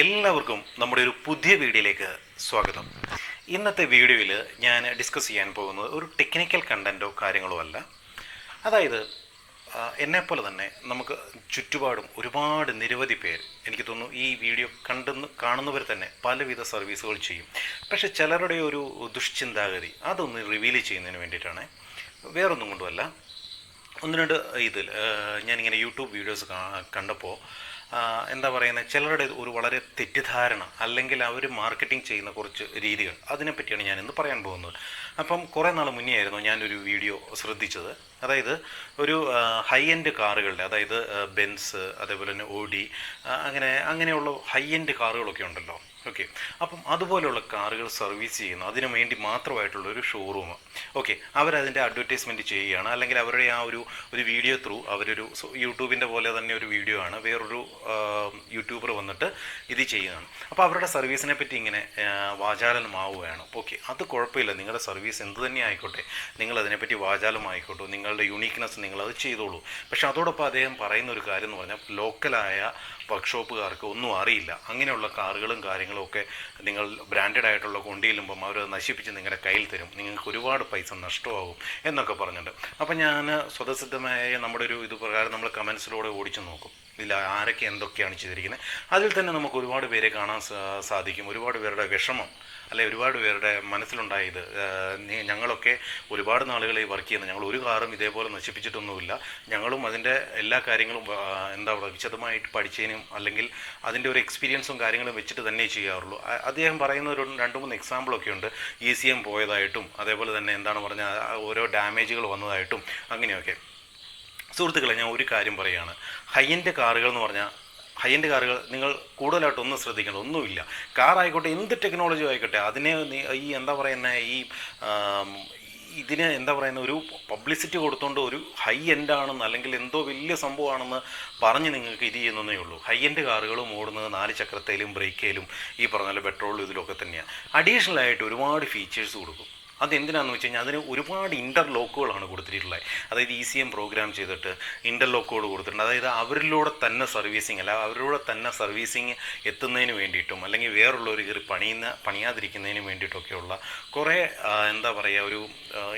എല്ലാവർക്കും നമ്മുടെ ഒരു പുതിയ വീഡിയോയിലേക്ക് സ്വാഗതം. ഇന്നത്തെ വീഡിയോയിൽ ഞാൻ ഡിസ്കസ് ചെയ്യാൻ പോകുന്നത് ഒരു ടെക്നിക്കൽ കണ്ടൻറ്റോ കാര്യങ്ങളോ അല്ല. അതായത് എന്നെപ്പോലെ തന്നെ നമുക്ക് ചുറ്റുപാടും ഒരുപാട് നിരവധി പേർ, എനിക്ക് തോന്നുന്നു ഈ വീഡിയോ കാണുന്നവർ തന്നെ പലവിധ സർവീസുകൾ ചെയ്യും. പക്ഷേ ചിലരുടെ ഒരു ദുഷ്ചിന്താഗതി അതൊന്ന് റിവീൽ ചെയ്യുന്നതിന് വേണ്ടിയിട്ടാണ്, വേറൊന്നും കൊണ്ടുമല്ല. ഒന്ന് രണ്ട് ഞാനിങ്ങനെ യൂട്യൂബ് വീഡിയോസ് കണ്ടപ്പോൾ എന്താ പറയുന്നത്, ചിലരുടെ ഒരു വളരെ തെറ്റിദ്ധാരണ അല്ലെങ്കിൽ അവർ മാർക്കറ്റിംഗ് ചെയ്യുന്ന കുറച്ച് രീതികൾ, അതിനെപ്പറ്റിയാണ് ഞാനിന്ന് പറയാൻ പോകുന്നത്. അപ്പം കുറേ നാൾ മുന്നേ ആയിരുന്നു ഞാനൊരു വീഡിയോ ശ്രദ്ധിച്ചത്. അതായത് ഒരു ഹൈ എൻഡ് കാറുകളുടെ, അതായത് ബെൻസ്, അതേപോലെ തന്നെ ഓഡി, അങ്ങനെയുള്ള ഹൈ എൻഡ് കാറുകളൊക്കെ ഉണ്ടല്ലോ. ഓക്കെ, അപ്പം അതുപോലെയുള്ള കാറുകൾ സർവീസ് ചെയ്യുന്നു, അതിനു വേണ്ടി മാത്രമായിട്ടുള്ളൊരു ഷോറൂം. ഓക്കെ, അവരതിൻ്റെ അഡ്വർടൈസ്മെൻറ്റ് ചെയ്യുകയാണ്, അല്ലെങ്കിൽ അവരുടെ ആ ഒരു വീഡിയോ ത്രൂ അവരൊരു യൂട്യൂബിൻ്റെ പോലെ തന്നെ ഒരു വീഡിയോ ആണ്, വേറൊരു യൂട്യൂബർ വന്നിട്ട് ഇത് ചെയ്യുന്നതാണ്. അപ്പോൾ അവരുടെ സർവീസിനെ പറ്റി ഇങ്ങനെ വാചാലമാവുകയാണ്. ഓക്കെ, അത് കുഴപ്പമില്ല, നിങ്ങളുടെ സർവീസ് എന്ത് തന്നെ ആയിക്കോട്ടെ, നിങ്ങളതിനെപ്പറ്റി വാചാലമായിക്കോട്ടെ, നിങ്ങളുടെ യുണീക്ക്നെസ് നിങ്ങളത് ചെയ്തോളൂ. പക്ഷേ അതോടൊപ്പം അദ്ദേഹം പറയുന്ന ഒരു കാര്യം എന്ന് പറഞ്ഞാൽ, ലോക്കലായ വർക്ക്ഷോപ്പുകാർക്ക് ഒന്നും അറിയില്ല, അങ്ങനെയുള്ള കാറുകളും കാര്യങ്ങളും ഒക്കെ നിങ്ങൾ ബ്രാൻഡഡ് ആയിട്ടുള്ള കൊണ്ടിയിലുമ്പം അവർ നശിപ്പിച്ച് നിങ്ങളുടെ കയ്യിൽ തരും, നിങ്ങൾക്ക് ഒരുപാട് പൈസ നഷ്ടമാകും എന്നൊക്കെ പറഞ്ഞിട്ടുണ്ട്. അപ്പം ഞാൻ സ്വതസിദ്ധമായ നമ്മുടെ ഒരു ഇത് പ്രകാരം നമ്മൾ കമൻസിലൂടെ ഓടിച്ചു നോക്കും, ഇതിൽ ആരൊക്കെ എന്തൊക്കെയാണ് ചെയ്തിരിക്കുന്നത്. അതിൽ തന്നെ നമുക്ക് ഒരുപാട് പേരെ കാണാൻ സാധിക്കും, ഒരുപാട് പേരുടെ വിഷമം, അല്ലെ ഒരുപാട് പേരുടെ മനസ്സിലുണ്ടായത്. ഞങ്ങളൊക്കെ ഒരുപാട് നാളുകളായി വർക്ക് ചെയ്യുന്നത്, ഞങ്ങൾ ഒരു കാറും ഇതേപോലെ നശിപ്പിച്ചിട്ടൊന്നുമില്ല, ഞങ്ങളും അതിൻ്റെ എല്ലാ കാര്യങ്ങളും വിശദമായിട്ട് പഠിച്ചതിനും അല്ലെങ്കിൽ അതിൻ്റെ ഒരു എക്സ്പീരിയൻസും കാര്യങ്ങളും വെച്ചിട്ട് തന്നെ ചെയ്യാറുള്ളൂ. അദ്ദേഹം പറയുന്ന ഒരു 2-3 എക്സാമ്പിളൊക്കെ ഉണ്ട്, ECM പോയതായിട്ടും അതേപോലെ തന്നെ എന്താണ് പറഞ്ഞാൽ ഓരോ ഡാമേജുകൾ വന്നതായിട്ടും അങ്ങനെയൊക്കെ. സുഹൃത്തുക്കളെ, ഞാൻ ഒരു കാര്യം പറയുകയാണ്, ഹൈ എൻഡ് കാറുകൾ എന്ന് പറഞ്ഞാൽ, ഹൈ എൻഡ് കാറുകൾ നിങ്ങൾ കൂടുതലായിട്ട് ഒന്നും ശ്രദ്ധിക്കണം, ഒന്നുമില്ല. കാറായിക്കോട്ടെ, എന്ത് ടെക്നോളജി ആയിക്കോട്ടെ, അതിനെ ഈ എന്താ പറയുന്നത്, ഇതിന് എന്താ പറയുന്ന ഒരു പബ്ലിസിറ്റി കൊടുത്തുകൊണ്ട് ഒരു ഹൈ എൻഡാണെന്ന് അല്ലെങ്കിൽ എന്തോ വലിയ സംഭവമാണെന്ന് പറഞ്ഞ് നിങ്ങൾക്ക് ഇത് ചെയ്യുന്നതേ ഉള്ളൂ. ഹൈ എൻഡ് കാറുകളും ഓടുന്നത് 4 ചക്രത്തേലും ബ്രേക്കേലും ഈ പറഞ്ഞ പെട്രോളും ഇതിലൊക്കെ തന്നെയാണ്. അഡീഷണൽ ആയിട്ട് ഒരുപാട് ഫീച്ചേഴ്സ് കൊടുക്കും. അതെന്തിനാണെന്ന് വെച്ച് കഴിഞ്ഞാൽ, അതിന് ഒരുപാട് ഇൻ്റർലോക്കുകളാണ് കൊടുത്തിട്ടുള്ളത്. അതായത് ECM പ്രോഗ്രാം ചെയ്തിട്ട് ഇൻ്റർലോക്കുകൾ കൊടുത്തിട്ടുണ്ട്. അതായത് അവരിലൂടെ തന്നെ സർവീസിങ്, അല്ല അവരിലൂടെ തന്നെ സർവീസിങ് എത്തുന്നതിന് വേണ്ടിയിട്ടും അല്ലെങ്കിൽ വേറുള്ളവർ കയറി പണിയാതിരിക്കുന്നതിന് വേണ്ടിയിട്ടൊക്കെയുള്ള കുറേ എന്താ പറയുക, ഒരു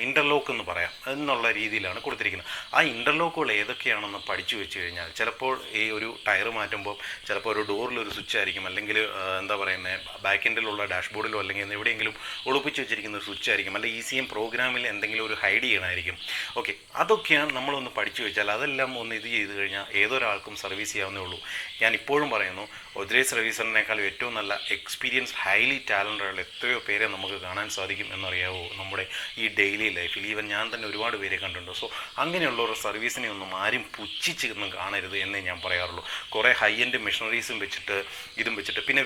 ഇൻ്റർലോക്ക് എന്ന് പറയാം എന്നുള്ള രീതിയിലാണ് കൊടുത്തിരിക്കുന്നത്. ആ ഇൻ്റർലോക്കുകൾ ഏതൊക്കെയാണെന്ന് പഠിച്ചു വെച്ച് കഴിഞ്ഞാൽ, ചിലപ്പോൾ ഈ ഒരു ടയർ മാറ്റുമ്പോൾ ചിലപ്പോൾ ഒരു ഡോറിലൊരു സ്വിച്ച് ആയിരിക്കും, അല്ലെങ്കിൽ എന്താ പറയുന്നത് ബാക്ക് എൻഡിലുള്ള ഡാഷ്ബോർഡിലോ അല്ലെങ്കിൽ എവിടെയെങ്കിലും ഒളിപ്പിച്ച് വെച്ചിരിക്കുന്ന ഒരു സ്വിച്ച് ആയിരിക്കും, അല്ല ECM പ്രോഗ്രാമിൽ എന്തെങ്കിലും ഒരു ഹൈഡ് ചെയ്യണമായിരിക്കും. ഓക്കെ, അതൊക്കെയാണ് നമ്മളൊന്ന് പഠിച്ചു വെച്ചാൽ, അതെല്ലാം ഒന്ന് ഇത് ചെയ്ത് കഴിഞ്ഞാൽ ഏതൊരാൾക്കും സർവീസ് ചെയ്യാവുന്നേ ഉള്ളൂ. ഞാൻ ഇപ്പോഴും പറയുന്നു, ഒരേ സർവീസറിനേക്കാളും ഏറ്റവും നല്ല എക്സ്പീരിയൻസ്, ഹൈലി ടാലൻ്റുള്ള എത്രയോ പേരെ നമുക്ക് കാണാൻ സാധിക്കും എന്നറിയാവോ നമ്മുടെ ഈ ഡെയിലി ലൈഫിൽ. ഈവൻ ഞാൻ തന്നെ ഒരുപാട് പേരെ കണ്ടിട്ടുണ്ട്. സോ അങ്ങനെയുള്ള ഒരു സർവീസിനെ ഒന്നും ആരും പുച്ഛിച്ചൊന്നും കാണരുത് എന്നേ ഞാൻ പറയാറുള്ളൂ. കുറേ ഹൈ എൻഡ് മെഷീനറീസും വെച്ചിട്ട് ഇതും വെച്ചിട്ട്. പിന്നെ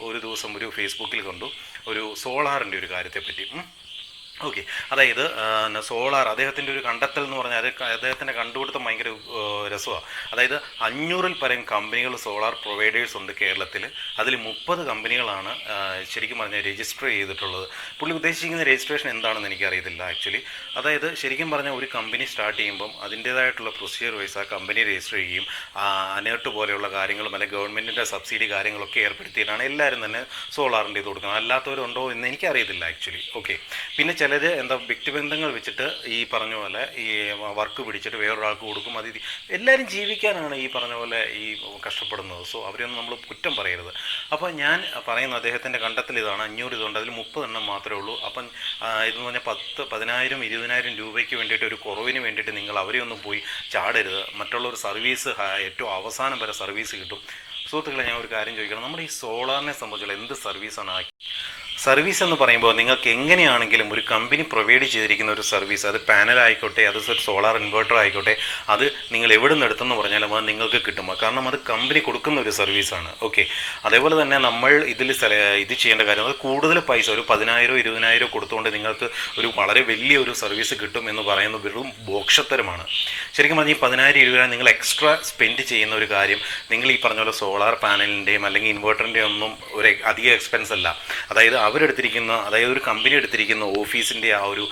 ഒരു ദിവസം ഒരു ഫേസ്ബുക്കിൽ കണ്ടു ഒരു സോളാറിൻ്റെ ഒരു കാര്യത്തെപ്പറ്റി. ഓക്കെ, അതായത് സോളാർ അദ്ദേഹത്തിൻ്റെ ഒരു കണ്ടെത്തൽ എന്ന് പറഞ്ഞാൽ, അദ്ദേഹത്തിൻ്റെ കണ്ടുപിടുത്തം ഭയങ്കര രസമാണ്. അതായത് 500-ൽ പരം കമ്പനികൾ സോളാർ പ്രൊവൈഡേഴ്സ് ഉണ്ട് കേരളത്തിൽ. അതിൽ 30 കമ്പനികളാണ് ശരിക്കും പറഞ്ഞാൽ രജിസ്റ്റർ ചെയ്തിട്ടുള്ളത്. പുള്ളി ഉദ്ദേശിക്കുന്ന രജിസ്ട്രേഷൻ എന്താണെന്ന് എനിക്കറിയത്തില്ല ആക്ച്വലി. അതായത് ശരിക്കും പറഞ്ഞാൽ ഒരു കമ്പനി സ്റ്റാർട്ട് ചെയ്യുമ്പം അതിൻ്റേതായിട്ടുള്ള പ്രൊസീജിയർ വൈസ് ആ കമ്പനി രജിസ്റ്റർ ചെയ്യുകയും അനേർട്ട് പോലെയുള്ള കാര്യങ്ങളും അല്ലെങ്കിൽ ഗവൺമെൻറ്റിൻ്റെ സബ്സിഡി കാര്യങ്ങളൊക്കെ ഏർപ്പെടുത്തിയിട്ടാണ് എല്ലാവരും തന്നെ സോളാറിൻ്റെ ഇത് കൊടുക്കുന്നത്. അല്ലാത്തവരുണ്ടോ എന്ന് എനിക്കറിയത്തില്ല ആക്ച്വലി. ഓക്കെ, പിന്നെ ചിലർ വ്യക്തിബന്ധങ്ങൾ വെച്ചിട്ട് ഈ പറഞ്ഞ പോലെ ഈ വർക്ക് പിടിച്ചിട്ട് വേറൊരാൾക്ക് കൊടുക്കും. അത് എല്ലാവരും ജീവിക്കാനാണ് ഈ പറഞ്ഞ പോലെ ഈ കഷ്ടപ്പെടുന്നത്. സോ അവരെയൊന്നും നമ്മൾ കുറ്റം പറയരുത്. അപ്പോൾ ഞാൻ പറയുന്ന അദ്ദേഹത്തിൻ്റെ കണ്ടെത്തൽ ഇതാണ്, 500 ഇതുണ്ട്, അതിൽ 30 എണ്ണം മാത്രമേ ഉള്ളൂ. അപ്പം ഇതെന്ന് പറഞ്ഞാൽ 10,000, 20,000 രൂപയ്ക്ക് വേണ്ടിയിട്ട്, ഒരു കുറവിന് വേണ്ടിയിട്ട് നിങ്ങൾ അവരെയൊന്നും പോയി ചാടരുത്. മറ്റുള്ളൊരു സർവീസ് ഏറ്റവും അവസാനം വരെ സർവീസ് കിട്ടും. സുഹൃത്തുക്കളെ, ഞാൻ ഒരു കാര്യം ചോദിക്കണം, നമ്മുടെ ഈ സോളാറിനെ സംബന്ധിച്ചുള്ള എന്ത് സർവീസാണ് സർവീസ് എന്ന് പറയുമ്പോൾ, നിങ്ങൾക്ക് എങ്ങനെയാണെങ്കിലും ഒരു കമ്പനി പ്രൊവൈഡ് ചെയ്തിരിക്കുന്ന ഒരു സർവീസ്, അത് പാനൽ ആയിക്കോട്ടെ, അത് ഒരു സോളാർ ഇൻവെർട്ടർ ആയിക്കോട്ടെ, അത് നിങ്ങൾ എവിടെ നിന്ന് എടുത്തെന്ന് പറഞ്ഞാലും അത് നിങ്ങൾക്ക് കിട്ടും. കാരണം അത് കമ്പനി കൊടുക്കുന്ന ഒരു സർവീസാണ്. ഓക്കെ, അതേപോലെ തന്നെ നമ്മൾ ഇത് ചെയ്യേണ്ട കാര്യം, അത് കൂടുതൽ പൈസ, ഒരു 10,000, 20,000 കൊടുത്തുകൊണ്ട് നിങ്ങൾക്ക് ഒരു വളരെ വലിയൊരു സർവീസ് കിട്ടും എന്ന് പറയുന്നത് വെറും ബോക്ഷത്തരമാണ്. ശരിക്കും പറഞ്ഞാൽ ഈ 10,000, 20,000 നിങ്ങൾ എക്സ്ട്രാ സ്പെൻഡ് ചെയ്യുന്ന ഒരു കാര്യം, നിങ്ങൾ ഈ പറഞ്ഞ പോലെ സോളാർ പാനലിൻ്റെയും അല്ലെങ്കിൽ ഇൻവെർട്ടറിൻ്റെയും ഒന്നും ഒരു അധിക എക്സ്പെൻസ് അല്ല. അതായത് അവരെടുത്തിരിക്കുന്ന, അതായത് ഒരു കമ്പനി എടുത്തിരിക്കുന്ന ഓഫീസിൻ്റെ ആ ഒരു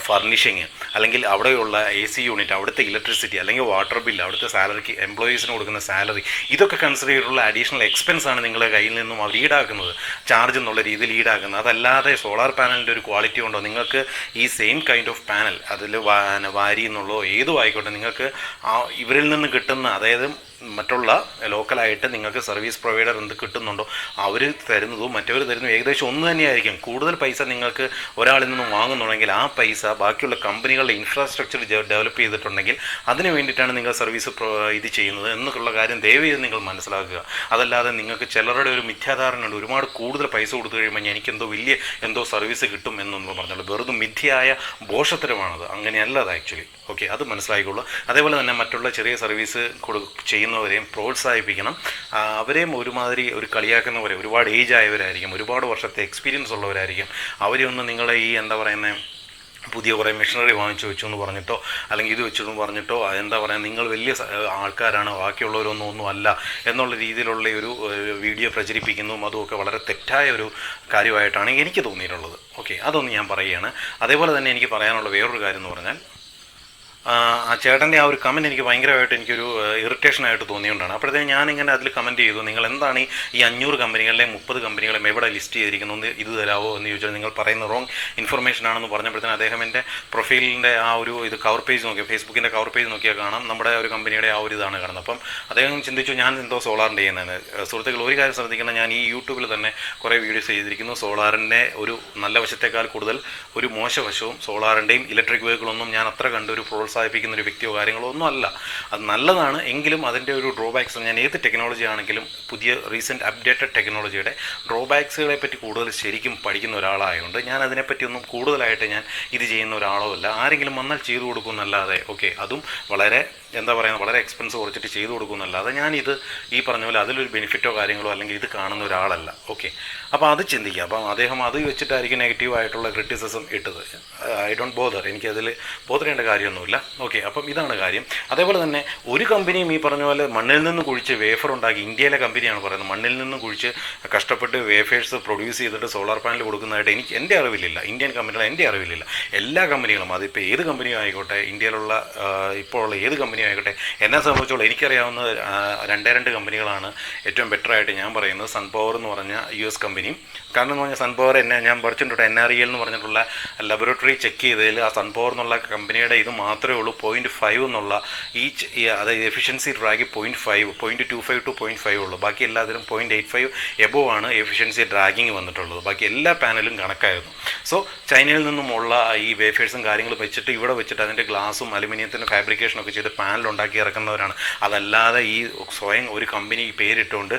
ഫർണിഷിങ്, അല്ലെങ്കിൽ അവിടെയുള്ള AC യൂണിറ്റ്, അവിടുത്തെ ഇലക്ട്രിസിറ്റി അല്ലെങ്കിൽ വാട്ടർ ബില്ല്, അവിടുത്തെ സാലറിക്ക് എംപ്ലോയീസിന് കൊടുക്കുന്ന സാലറി, ഇതൊക്കെ കൺസിഡർ ചെയ്തിട്ടുള്ള അഡീഷണൽ എക്സ്പെൻസ് ആണ് നിങ്ങളുടെ കയ്യിൽ നിന്നും അവർ ഈടാക്കുന്നത്, ചാർജ് എന്നുള്ള രീതിയിൽ ഈടാക്കുന്നത്. അതല്ലാതെ സോളാർ പാനലിൻ്റെ ഒരു ക്വാളിറ്റി ഉണ്ടോ? നിങ്ങൾക്ക് ഈ സെയിം കൈൻഡ് ഓഫ് പാനൽ അതിൽ വാരി എന്നുള്ളോ ഏതും ആയിക്കോട്ടെ, നിങ്ങൾക്ക് ഇവരിൽ നിന്ന് കിട്ടുന്ന, അതായത് മറ്റുള്ള ലോക്കലായിട്ട് നിങ്ങൾക്ക് സർവീസ് പ്രൊവൈഡർ എന്ത് കിട്ടുന്നുണ്ടോ അവർ തരുന്നതും മറ്റവർ തരുന്നതും ഏകദേശം ഒന്ന് തന്നെയായിരിക്കും. കൂടുതൽ പൈസ നിങ്ങൾക്ക് ഒരാളിൽ നിന്നും വാങ്ങുന്നുണ്ടെങ്കിൽ ആ പൈസ ബാക്കിയുള്ള കമ്പനികളുടെ ഇൻഫ്രാസ്ട്രക്ചർ ഡെവലപ്പ് ചെയ്തിട്ടുണ്ടെങ്കിൽ അതിന് വേണ്ടിയിട്ടാണ് നിങ്ങൾ സർവീസ് ഇത് ചെയ്യുന്നത് എന്നുള്ള കാര്യം ദയവേത് നിങ്ങൾ മനസ്സിലാക്കുക. അതല്ലാതെ നിങ്ങൾക്ക് ചിലരുടെ ഒരു മിഥ്യാധാരണയുണ്ട്, ഒരുപാട് കൂടുതൽ പൈസ കൊടുത്തു കഴിയുമ്പോൾ എനിക്കെന്തോ വലിയ എന്തോ സർവീസ് കിട്ടും എന്നൊന്നും പറഞ്ഞുള്ളൂ. വെറുതെ മിഥ്യയായ ഭോഷത്തരമാണത്. അങ്ങനെയല്ലത് ആക്ച്വലി. ഓക്കെ, അത് മനസ്സിലായിക്കോളൂ. അതേപോലെ തന്നെ മറ്റുള്ള ചെറിയ സർവീസ് ചെയ്യുന്നവരെയും പ്രോത്സാഹിപ്പിക്കണം. അവരെയും ഒരുമാതിരി ഒരു കളിയാക്കുന്നവരെ, ഒരുപാട് ഏജ് ആയവരായിരിക്കും, ഒരുപാട് വർഷത്തെ എക്സ്പീരിയൻസ് ഉള്ളവരായിരിക്കും. അവരെയൊന്നും നിങ്ങളെ ഈ എന്താ പറയുന്നത് പുതിയ കുറേ മെഷീനറി വാങ്ങിച്ചു വെച്ചു എന്ന് പറഞ്ഞിട്ടോ അല്ലെങ്കിൽ ഇത് വെച്ചെന്ന് പറഞ്ഞിട്ടോ എന്താ പറയുക നിങ്ങൾ വലിയ ആൾക്കാരാണ് ബാക്കിയുള്ളവരൊന്നും അല്ല എന്നുള്ള രീതിയിലുള്ള ഒരു വീഡിയോ പ്രചരിപ്പിക്കുന്നതും അതുമൊക്കെ വളരെ തെറ്റായ ഒരു കാര്യമായിട്ടാണ് എനിക്ക് തോന്നിയിട്ടുള്ളത്. ഓക്കെ, അതൊന്ന് ഞാൻ പറയുകയാണ്. അതേപോലെ തന്നെ എനിക്ക് പറയാനുള്ള വേറൊരു കാര്യം എന്ന് പറഞ്ഞാൽ, ആ ചേട്ടൻ്റെ ആ ഒരു കമൻറ്റ് എനിക്ക് ഭയങ്കരമായിട്ട് എനിക്കൊരു ഇറിറ്റേഷനായിട്ട് തോന്നിയുകൊണ്ടാണ്. അപ്പോഴത്തേക്കും ഞാനിങ്ങനെ അതിൽ കമൻറ്റ് ചെയ്തു, നിങ്ങൾ എന്താണ് ഈ 500 കമ്പനികളിലെയും 30 കമ്പനികളെയും എവിടെ ലിസ്റ്റ് ചെയ്തിരിക്കുന്നത്, ഇത് തരാമോ എന്ന് ചോദിച്ചാൽ നിങ്ങൾ പറയുന്ന റോങ് ഇൻഫർമേഷൻ ആണെന്ന് പറഞ്ഞപ്പോഴത്തേനും അദ്ദേഹം എൻ്റെ പ്രൊഫൈലിൻ്റെ ആ ഒരു ഇത് കവർ പേജ് നോക്കിയാൽ, ഫേസ്ബുക്കിൻ്റെ കവർ പേജ് നോക്കിയാൽ കാണാം നമ്മുടെ ഒരു കമ്പനിയുടെ ആ ഒരു ഇതാണ് കാണുന്നത്. അപ്പം അദ്ദേഹം ചിന്തിച്ചു ഞാൻ എന്തോ സോളാറിൻ്റെ ചെയ്യുന്നതെന്ന്. സുഹൃത്തുക്കൾ, ഒരു കാര്യം ശ്രദ്ധിക്കണം, ഞാൻ ഈ യൂട്യൂബിൽ തന്നെ കുറേ വീഡിയോസ് ചെയ്തിരിക്കുന്നു. സോളാറിൻ്റെ ഒരു നല്ല വശത്തേക്കാൾ കൂടുതൽ ഒരു മോശവശവും സോളാറിൻ്റെയും ഇലക്ട്രിക് വെഹിക്കിളൊന്നും ഞാൻ അത്ര കണ്ടൊരു പ്രോത്സാഹിപ്പിക്കുന്ന ഒരു വ്യക്തിയോ കാര്യങ്ങളോ ഒന്നും അല്ല. അത് നല്ലതാണ്, എങ്കിലും അതിൻ്റെ ഒരു ഡ്രോബാക്സ്, ഞാൻ ഏത് ടെക്നോളജി ആണെങ്കിലും പുതിയ റീസെൻറ്റ് അപ്ഡേറ്റഡ് ടെക്നോളജിയുടെ ഡ്രോബാക്സുകളെ പറ്റി കൂടുതൽ ശരിക്കും പഠിക്കുന്ന ഒരാളായതുകൊണ്ട് ഞാൻ അതിനെപ്പറ്റിയൊന്നും കൂടുതലായിട്ട് ഞാൻ ഇത് ചെയ്യുന്ന ഒരാളോ അല്ല. ആരെങ്കിലും വന്നാൽ ചെയ്തു കൊടുക്കുമെന്നല്ലാതെ, ഓക്കെ, അതും വളരെ എന്താ പറയുക വളരെ എക്സ്പെൻസ് കുറച്ചിട്ട് ചെയ്തു കൊടുക്കുമെന്നല്ലാതെ ഞാനിത് ഈ പറഞ്ഞ പോലെ അതിലൊരു ബെനിഫിറ്റോ കാര്യങ്ങളോ അല്ലെങ്കിൽ ഇത് കാണുന്ന ഒരാളല്ല. ഓക്കെ, അപ്പോൾ അത് ചിന്തിക്കുക. അപ്പം അദ്ദേഹം അത് വെച്ചിട്ടായിരിക്കും നെഗറ്റീവായിട്ടുള്ള ക്രിറ്റിസിസം ഇട്ടത്. ഐ ഡോണ്ട് ബോദർ, എനിക്കതിൽ ബോദർ ചെയ്യേണ്ട കാര്യമൊന്നുമില്ല. ഓക്കെ, അപ്പം ഇതാണ് കാര്യം. അതേപോലെ തന്നെ ഒരു കമ്പനിയും ഈ പറഞ്ഞ പോലെ മണ്ണിൽ നിന്ന് കുഴിച്ച് വേഫർ ഉണ്ടാക്കി, ഇന്ത്യയിലെ കമ്പനിയാണ് പറയുന്നത്, മണ്ണിൽ നിന്ന് കുഴിച്ച് കഷ്ടപ്പെട്ട് വേഫേഴ്സ് പ്രൊഡ്യൂസ് ചെയ്തിട്ട് സോളാർ പാനൽ കൊടുക്കുന്നതായിട്ട് എൻ്റെ അറിവിലില്ല. ഇന്ത്യൻ കമ്പനികൾ എൻ്റെ അറിവിലില്ല. എല്ലാ കമ്പനികളും, അതിപ്പോൾ ഏത് കമ്പനിയും ആയിക്കോട്ടെ, ഇന്ത്യയിലുള്ള ഇപ്പോൾ ഉള്ള ഏത് കമ്പനിയും ആയിക്കോട്ടെ, എന്നെ സംബന്ധിച്ചോളം എനിക്കറിയാവുന്ന 2 കമ്പനികളാണ് ഏറ്റവും ബെറ്ററായിട്ട് ഞാൻ പറയുന്നത്. സൺ പവർ എന്ന് പറഞ്ഞ US കമ്പനിയും, കാരണം എന്ന് പറഞ്ഞാൽ സൺ പവർ ഞാൻ പഠിച്ചിട്ടുണ്ട്, NREL എന്ന് പറഞ്ഞിട്ടുള്ള ലബോറട്ടറി ചെക്ക് ചെയ്തതിൽ ആ സൺ പവർ എന്നുള്ള കമ്പനിയുടെ ഇത് മാത്രമേ ഉള്ളൂ 0.5 എന്നുള്ള അതായത് എഫിഷ്യൻസി ഡ്രാഗ് 0.5, 0.25 to 0.5 ഉള്ളൂ. ബാക്കി എല്ലാത്തിലും 0.85 എബോവ് ആണ് എഫിഷ്യൻസി ഡ്രാഗിങ് വന്നിട്ടുള്ളത്. ബാക്കി എല്ലാ പാനലും കണക്കായിരുന്നു. സോ ചൈനയിൽ നിന്നുമുള്ള ഈ വേഫേഴ്സും കാര്യങ്ങളും വെച്ചിട്ട് ഇവിടെ വെച്ചിട്ട് അതിൻ്റെ ഗ്ലാസും അലുമിനിയത്തിൻ്റെ ഫാബ്രിക്കേഷനൊക്കെ ചെയ്ത് പാനലുണ്ടാക്കി ഇറക്കുന്നവരാണ്. അതല്ലാതെ ഈ സ്വയം ഒരു കമ്പനി പേരിട്ടുകൊണ്ട്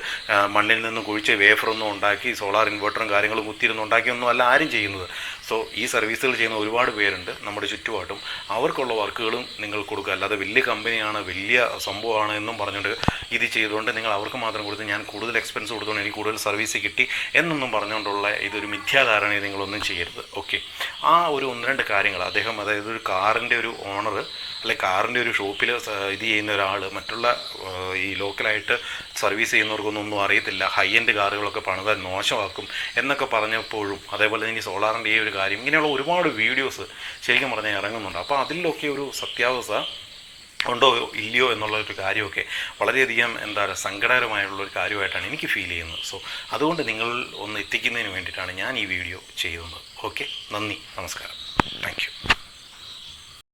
മണ്ണിൽ നിന്നും കുഴിച്ച് വേഫറൊന്നും ഉണ്ടാക്കി സോളാർ ഇൻവെർട്ടറും കാര്യങ്ങളും കുത്തിയിരുന്ന് ഉണ്ടാക്കിയൊന്നും അല്ല ആരും ചെയ്യുന്നത്. സോ ഈ സർവീസുകൾ ചെയ്യുന്ന ഒരുപാട് പേരുണ്ട് നമ്മുടെ ചുറ്റുപാട്ടും. അവർക്കുള്ള വർക്കുകളും നിങ്ങൾ കൊടുക്കുക. അല്ലാതെ വലിയ കമ്പനിയാണ്, വലിയ സംഭവമാണ് എന്നും പറഞ്ഞുകൊണ്ട് ഇത് ചെയ്തുകൊണ്ട് നിങ്ങൾ അവർക്ക് മാത്രം കൊടുത്ത് ഞാൻ കൂടുതൽ എക്സ്പെൻസ് കൊടുത്തുകൊണ്ട് എനിക്ക് കൂടുതൽ സർവീസ് കിട്ടി എന്നൊന്നും പറഞ്ഞുകൊണ്ടുള്ള ഇതൊരു മിഥ്യാധാരണയെ നിങ്ങളൊന്നും ചെയ്യരുത്. ഓക്കെ, ആ ഒരു 1-2 കാര്യങ്ങൾ അദ്ദേഹം, അതായത് ഒരു കാറിൻ്റെ ഒരു ഓണർ അല്ലെങ്കിൽ കാറിൻ്റെ ഒരു ഷോപ്പിൽ ഇത് ചെയ്യുന്ന ഒരാൾ മറ്റുള്ള ഈ ലോക്കലായിട്ട് സർവീസ് ചെയ്യുന്നവർക്കൊന്നും അറിയത്തില്ല, ഹൈ എൻഡ് കാറുകളൊക്കെ പണിതാൽ മോശമാക്കും എന്നൊക്കെ പറഞ്ഞപ്പോഴും, അതേപോലെ തന്നെ ഈ സോളാറിൻ്റെ ഈ ഒരു കാര്യം, ഇങ്ങനെയുള്ള ഒരുപാട് വീഡിയോസ് ശരിക്കും പറഞ്ഞാൽ ഇറങ്ങുന്നുണ്ട്. അപ്പോൾ അതിലൊക്കെ ഒരു സത്യാവസ്ഥ ഉണ്ടോ ഇല്ലയോ എന്നുള്ളൊരു കാര്യമൊക്കെ വളരെയധികം സങ്കടകരമായുള്ളൊരു കാര്യമായിട്ടാണ് എനിക്ക് ഫീൽ ചെയ്യുന്നത്. സോ അതുകൊണ്ട് നിങ്ങൾ ഒന്ന് എത്തിക്കുന്നതിന് വേണ്ടിയിട്ടാണ് ഞാൻ ഈ വീഡിയോ ചെയ്യുന്നത്. ഓക്കെ, നന്ദി, നമസ്കാരം, താങ്ക് യു.